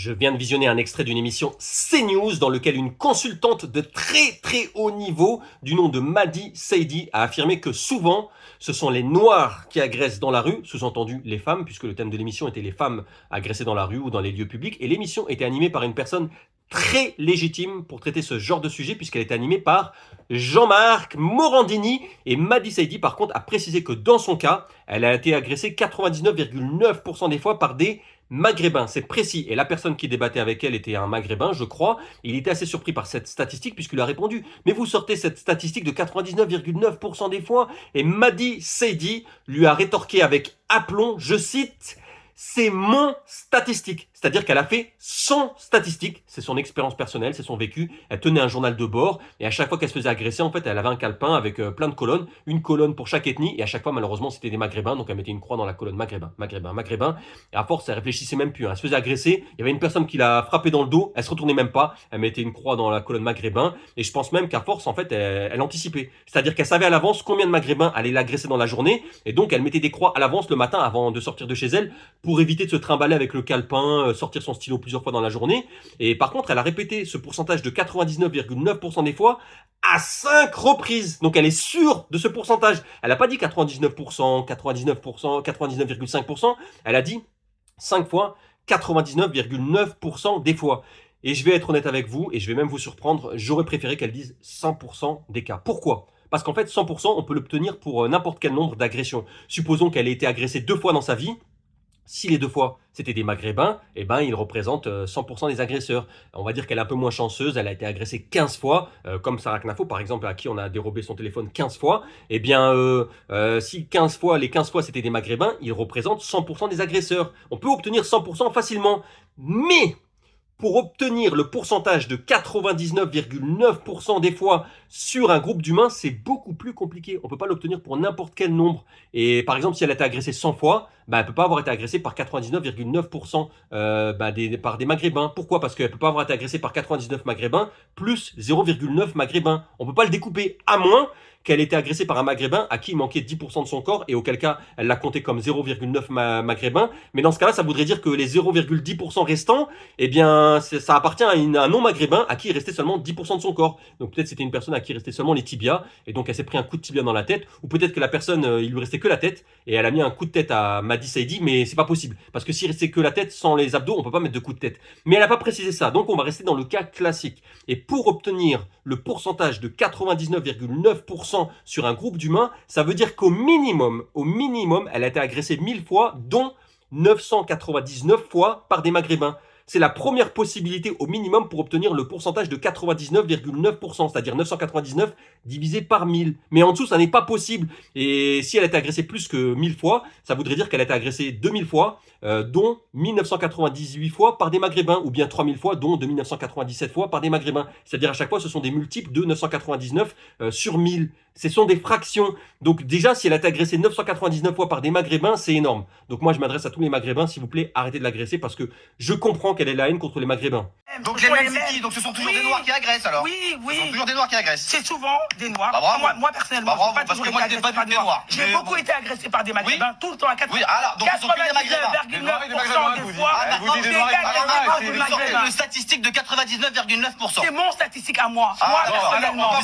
Je viens de visionner un extrait d'une émission CNews dans lequel une consultante de très haut niveau du nom de Madi Saidi a affirmé que souvent ce sont les noirs qui agressent dans la rue, sous-entendu les femmes, puisque le thème de l'émission était les femmes agressées dans la rue ou dans les lieux publics, et l'émission était animée par une personne très légitime pour traiter ce genre de sujet, puisqu'elle était animée par Jean-Marc Morandini, et Madi Saidi par contre a précisé que dans son cas, elle a été agressée 99,9% des fois par des Maghrébins, c'est précis, et la personne qui débattait avec elle était un Maghrébin, je crois. Il était assez surpris par cette statistique puisqu'il a répondu « Mais vous sortez cette statistique de 99,9% des fois ?» Et Madi Saidi lui a rétorqué avec aplomb, je cite « C'est mon statistique ». C'est-à-dire qu'elle a fait son statistique, c'est son expérience personnelle, c'est son vécu. Elle tenait un journal de bord et à chaque fois qu'elle se faisait agresser, en fait, elle avait un calepin avec plein de colonnes, une colonne pour chaque ethnie, et à chaque fois, malheureusement, c'était des Maghrébins, donc elle mettait une croix dans la colonne Maghrébin, Maghrébin, Maghrébin. Et à force, elle réfléchissait même plus, hein. Elle se faisait agresser, il y avait une personne qui l'a frappée dans le dos, elle se retournait même pas, elle mettait une croix dans la colonne Maghrébin, et je pense même qu'à force, en fait, elle anticipait. C'est-à-dire qu'elle savait à l'avance combien de Maghrébins allaient l'agresser dans la journée, et donc elle mettait des croix à l'avance le matin avant de sortir de chez elle, pour éviter de se trimballer avec le calepin, sortir son stylo plusieurs fois dans la journée. Et par contre, elle a répété ce pourcentage de 99,9% des fois à 5 reprises. Donc elle est sûre de ce pourcentage. Elle n'a pas dit 99%, 99%, 99,5%. Elle a dit 5 fois 99,9% des fois. Et je vais être honnête avec vous, et je vais même vous surprendre, j'aurais préféré qu'elle dise 100% des cas. Pourquoi ? Parce qu'en fait, 100%, on peut l'obtenir pour n'importe quel nombre d'agressions. Supposons qu'elle ait été agressée 2 fois dans sa vie. Si les 2 fois c'était des Maghrébins, eh ben ils représentent 100% des agresseurs. On va dire qu'elle est un peu moins chanceuse, elle a été agressée 15 fois, comme Sarah Knafo par exemple, à qui on a dérobé son téléphone 15 fois. Eh bien, si 15 fois, les 15 fois c'était des Maghrébins, ils représentent 100% des agresseurs. On peut obtenir 100% facilement, mais pour obtenir le pourcentage de 99,9% des fois sur un groupe d'humains, c'est beaucoup plus compliqué. On ne peut pas l'obtenir pour n'importe quel nombre. Et par exemple, si elle a été agressée 100 fois, elle ne peut pas avoir été agressée par 99,9% par des Maghrébins. Pourquoi ? Parce qu'elle ne peut pas avoir été agressée par 99 Maghrébins plus 0,9 Maghrébins. On ne peut pas le découper, à moins qu'elle ait été agressée par un Maghrébin à qui il manquait 10% de son corps, et auquel cas, elle l'a compté comme 0,9 Maghrébin. Mais dans ce cas-là, ça voudrait dire que les 0,10% restants, eh bien, ça appartient à un non-maghrébin à qui il restait seulement 10% de son corps. Donc peut-être c'était une personne à qui il restait seulement les tibias, et donc elle s'est pris un coup de tibia dans la tête, ou peut-être que la personne, il lui restait que la tête, et elle a mis un coup de tête à Madi Saidi, mais c'est pas possible. Parce que s'il restait que la tête, sans les abdos, on peut pas mettre de coup de tête. Mais elle a pas précisé ça, donc on va rester dans le cas classique. Et pour obtenir le pourcentage de 99,9% sur un groupe d'humains, ça veut dire qu'au minimum, elle a été agressée 1000 fois, dont 999 fois par des Maghrébins. C'est la première possibilité au minimum pour obtenir le pourcentage de 99,9%, c'est-à-dire 999 divisé par 1000. Mais en dessous, ça n'est pas possible. Et si elle a été agressée plus que 1000 fois, ça voudrait dire qu'elle a été agressée 2000 fois, dont 1998 fois par des Maghrébins, ou bien 3000 fois, dont 2997 fois par des Maghrébins. C'est-à-dire à chaque fois, ce sont des multiples de 999 sur 1000. Ce sont des fractions. Donc déjà, si elle a été agressée 999 fois par des Maghrébins, c'est énorme. Donc moi, je m'adresse à tous les Maghrébins, s'il vous plaît, arrêtez de l'agresser, parce que je comprends qu'elle ait la haine contre les Maghrébins. Donc les mêmes, c'est qui ? Donc ce sont toujours des Noirs qui agressent alors ? Oui. Ce sont toujours des Noirs qui agressent. C'est souvent des Noirs. Bah, bravo. Moi personnellement, Bah, bravo, j'ai pas parce toujours que moi, été je n'ai pas agressé par vu des Noirs. J'ai Mais beaucoup bon. été agressé par des Maghrébins, tout le temps, à 99% Oui, alors, donc ce sont que des Maghrébins. des fois. Vous dites des Noirs et des Maghrébins, J'ai vous été agressé sortez par une statistique de 99,9%. C'est mon statistique à moi. Ah, Moi d'accord. personnellement. Alors,